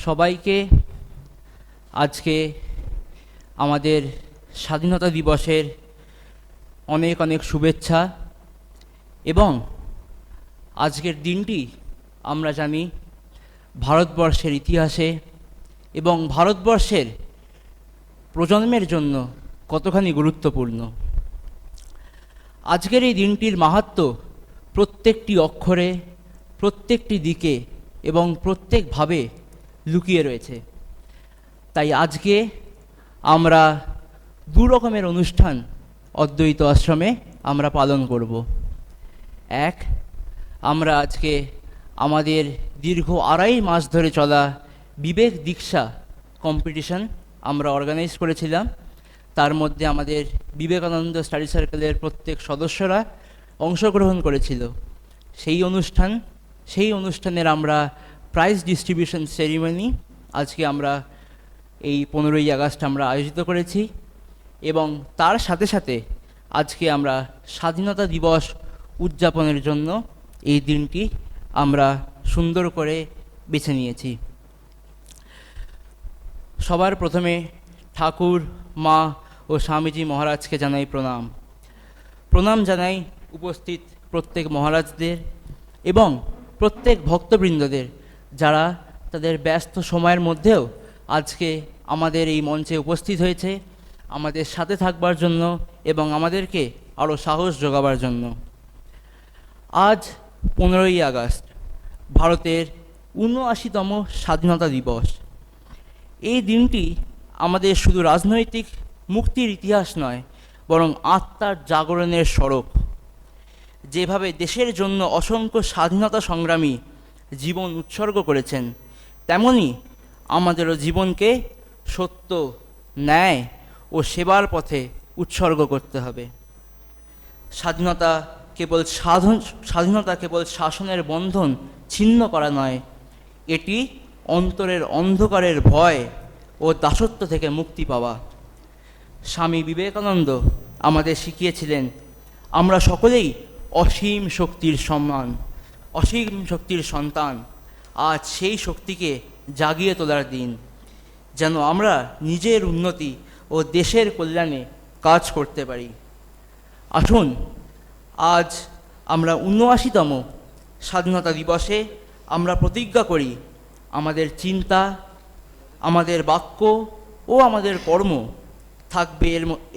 সবাইকে আজকে আমাদের স্বাধীনতা দিবসের অনেক অনেক শুভেচ্ছা। এবং আজকের দিনটি আমরা জানি ভারতবর্ষের ইতিহাসে এবং ভারতবর্ষের প্রজন্মের জন্য কতখানি গুরুত্বপূর্ণ। আজকের এই দিনটির মাহাত্ম্য প্রত্যেকটি অক্ষরে, প্রত্যেকটি দিকে এবং প্রত্যেকভাবে লুকিয়ে রয়েছে। তাই আজকে আমরা দু রকমের অনুষ্ঠান অদ্বৈত আশ্রমে আমরা পালন করব। এক, আমরা আজকে আমাদের দীর্ঘ 2.5 মাস ধরে চলা বিবেক দীক্ষা কম্পিটিশন আমরা অর্গানাইজ করেছিলাম। তার মধ্যে আমাদের বিবেকানন্দ স্টাডি সার্কেলের প্রত্যেক সদস্যরা অংশগ্রহণ করেছিল। সেই অনুষ্ঠানের আমরা প্রাইজ ডিস্ট্রিবিউশন সেরিমনি আজকে আমরা এই 15ই আগস্ট আমরা আয়োজিত করেছি। এবং তার সাথে সাথে আজকে আমরা স্বাধীনতা দিবস উদযাপনের জন্য এই দিনটি আমরা সুন্দর করে বেছে নিয়েছি। সবার প্রথমে ঠাকুর, মা ও স্বামীজি মহারাজকে জানাই প্রণাম জানাই উপস্থিত প্রত্যেক মহারাজদের এবং প্রত্যেক ভক্তবৃন্দদের, যারা তাদের ব্যস্ত সময়ের মধ্যেও আজকে আমাদের এই মঞ্চে উপস্থিত হয়েছে আমাদের সাথে থাকবার জন্য এবং আমাদেরকে আরও সাহস যোগাবার জন্য। আজ 15ই আগস্ট ভারতের 79তম স্বাধীনতা দিবস। এই দিনটি আমাদের শুধু রাজনৈতিক মুক্তির ইতিহাস নয়, বরং আত্মার জাগরণের স্বরূপ। যেভাবে দেশের জন্য অসংখ্য স্বাধীনতা সংগ্রামী জীবন উৎসর্গ করেছেন, তেমনি আমাদেরও জীবনকে সত্য, ন্যায় ও সেবার পথে উৎসর্গ করতে হবে। স্বাধীনতা কেবল শাসনের বন্ধন ছিন্ন করা নয়, এটি অন্তরের অন্ধকারের ভয় ও দাসত্ব থেকে মুক্তি পাওয়া। স্বামী বিবেকানন্দ আমাদের শিখিয়েছিলেন, আমরা সকলেই অসীম শক্তির সন্তান। আজ সেই শক্তিকে জাগিয়ে তোলার দিন, যেন আমরা নিজের উন্নতি ও দেশের কল্যাণে কাজ করতে পারি। আসুন আজ আমরা 79তম স্বাধীনতা দিবসে আমরা প্রতিজ্ঞা করি, আমাদের চিন্তা, আমাদের বাক্য ও আমাদের কর্ম থাকবে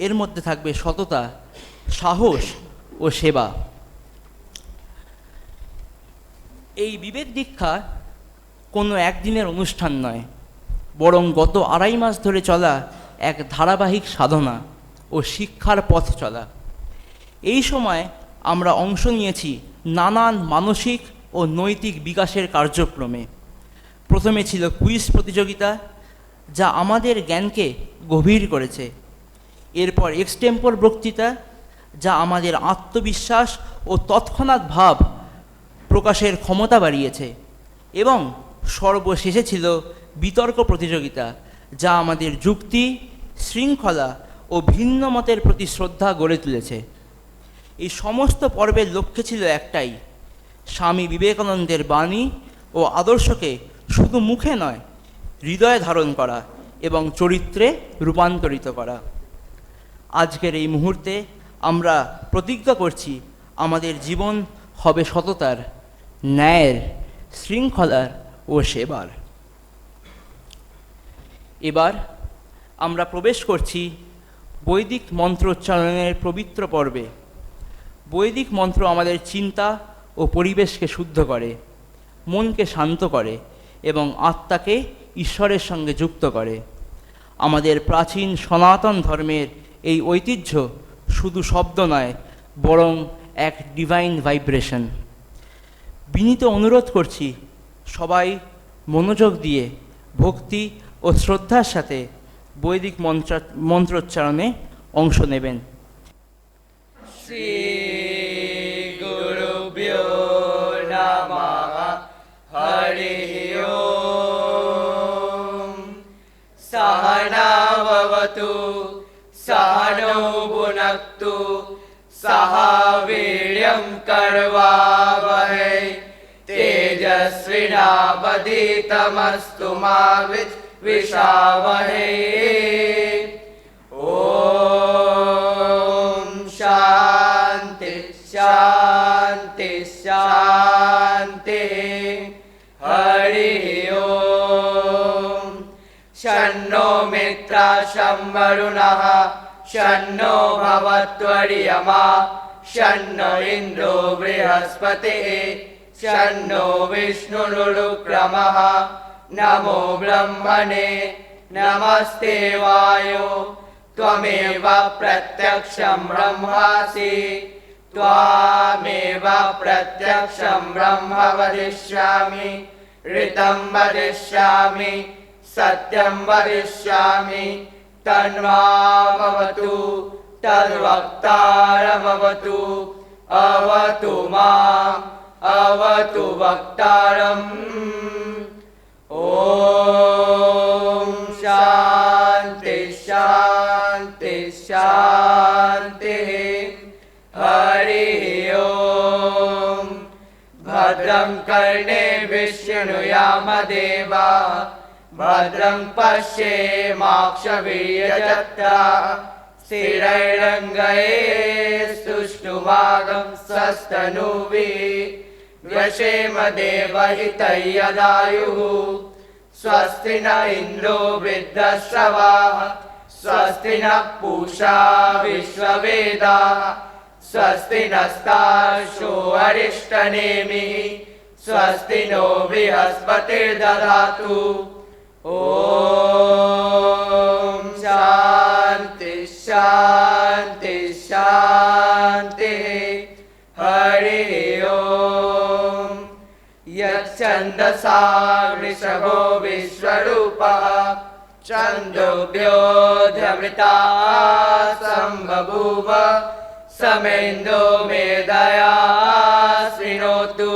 এর মধ্যে থাকবে সততা, সাহস ও সেবা। এই বিবেক দীক্ষা কোনো একদিনের অনুষ্ঠান নয়, বরং গত 2.5 মাস ধরে চলা এক ধারাবাহিক সাধনা ও শিক্ষার পথ চলা। এই সময় আমরা অংশ নিয়েছি নানান মানসিক ও নৈতিক বিকাশের কার্যক্রমে। প্রথমে ছিল কুইজ প্রতিযোগিতা, যা আমাদের জ্ঞানকে গভীর করেছে। এরপর এক্সটেম্পোর বক্তৃতা, যা আমাদের আত্মবিশ্বাস ও তৎক্ষণাৎ ভাব প্রকাশের ক্ষমতা বাড়িয়েছে। এবং সর্বশেষে ছিল বিতর্ক প্রতিযোগিতা, যা আমাদের যুক্তি, শৃঙ্খলা ও ভিন্ন মতের প্রতি শ্রদ্ধা গড়ে তুলেছে। এই সমস্ত পর্বের লক্ষ্য ছিল একটাই, স্বামী বিবেকানন্দের বাণী ও আদর্শকে শুধু মুখে নয়, হৃদয়ে ধারণ করা এবং চরিত্রে রূপান্তরিত করা। আজকের এই মুহূর্তে আমরা প্রতিজ্ঞা করছি, আমাদের জীবন হবে সততার, ন্যায়ের, শৃঙ্খলার ও সেবার। এবার আমরা প্রবেশ করছি বৈদিক মন্ত্রোচ্চারণের পবিত্র পর্বে। বৈদিক মন্ত্র আমাদের চিন্তা ও পরিবেশকে শুদ্ধ করে, মনকে শান্ত করে এবং আত্মাকে ঈশ্বরের সঙ্গে যুক্ত করে। আমাদের প্রাচীন সনাতন ধর্মের এই ঐতিহ্য শুধু শব্দ নয়, বরং এক ডিভাইন ভাইব্রেশন। বিনীত অনুরোধ করছি, সবাই মনোযোগ দিয়ে ভক্তি ও শ্রদ্ধার সাথে বৈদিক মন্ত্রোচ্চারণে অংশ নেবেন। শ্রী গুরুভ্যো নমঃ, হরি ওম। সহনা ভবতু, সহনৌ ভুনক্তু, সহ বীর্যং করবাবহৈ, तेजस्विनावधीतमस्तु मा विद्विषावहै। ॐ शान्ति शान्ति शान्तिः। हरिः ॐ। शन्नो मित्रः शं वरुणः शन्नो भवत्वर्यमा शन्नो इन्द्रो बृहस्पतिः शन्नो विष्णुरुक्रमः। नमो ब्रह्मणे नमस्ते वायो त्वमेव प्रत्यक्षं ब्रह्मासि त्वामेव प्रत्यक्षं ब्रह्म वदिष्यामि। ऋतं वदिष्यामि सत्यं वदिष्यामि। तन्मामवतु तद्वक्तारमवतु। अवतु माम् अवतु वक्तारम्। ॐ शान्ति शान्ति शान्तिः। हरिः ॐ। भद्रं कर्णेभिः शृणुयामदेवाः भद्रं पश्येमाक्षभिर्यजत्राः। स्थिरैरङ्गैः सुष्ठुवागुंसस्तनूभिः व्यशेम देवहितं यदायुः। स्वस्ति न इन्द्रो वृद्धश्रवाः स्वस्ति न पूषा विश्ववेदाः। स्वस्ति नस्तार्क्ष्यो अरिष्टनेमिः स्वस्ति नो बृहस्पतिर्दधातु। ॐ शान्ति शान्ति शान्तिः। हरिः ॐ। यच्छन्दसा वृषभो विश्वरूपः छन्दोभ्योऽध्यमृता सम्बभूव। समेन्दो मेधया शृणोतु।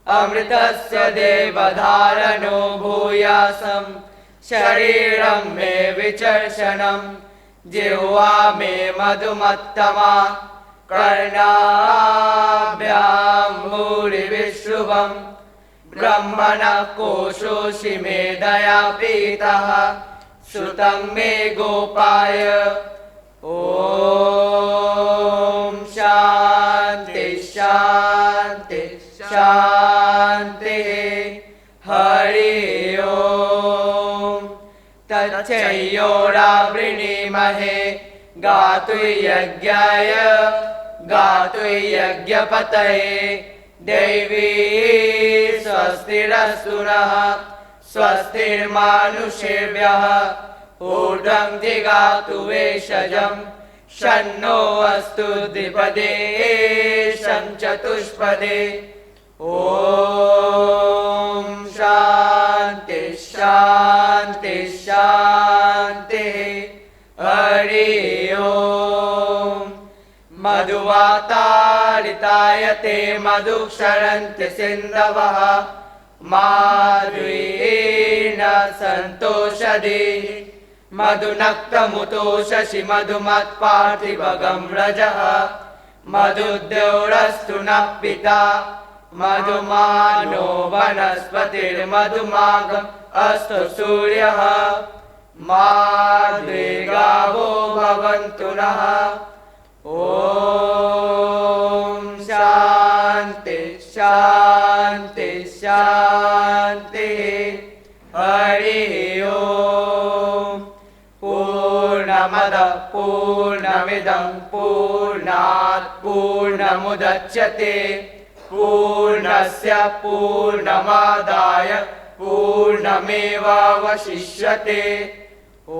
अमृतस्य देवधारणो भूयासं शरीरं मे विचर्षणं। जिह्वा मे मधुमत्तमा कर्णाभ्यां भूरिविश्रुवम्। ब्रह्मणः कोशोऽसि मेधया पीतः श्रुतं मे गोपाय। ॐ शान्ति शान्ति शान्तिः। हरिः ॐ। तच्चयोरावृणीमहे गातुर्यज्ञाय गातुर्यज्ञपतये। दैवी स्वस्तिरस्तु नः स्वस्तिर्मानुषेभ्यः। ऊर्ध्वं दिगातु वेषजं शन्नो अस्तु द्विपदे शं चतुष्पदे। ॐ शान्ति शान्ति शान्तिः। हरिः ॐ। मधुवातारिताय ते मधुक्षरन्ति सिन्धवः। माधुर्येण सन्तोषधिः। मधुनक्तमुतोषसि मधुमत्पार्थिवगं रजः। मधुद्यौरस्तु नः पिता मधुमानो वनस्पतिर्मधुमागम् अस्तु सूर्यः। माद्विगावो भवन्तु नः। ॐ शान्ति शान्ति शान्तिः। हरिः ॐ। पूर्णमदः पूर्णमिदं पूर्णात् पूर्णमुदच्यते। पूर्णस्य पूर्णमादाय पूर्णमेवावशिष्यते। ॐ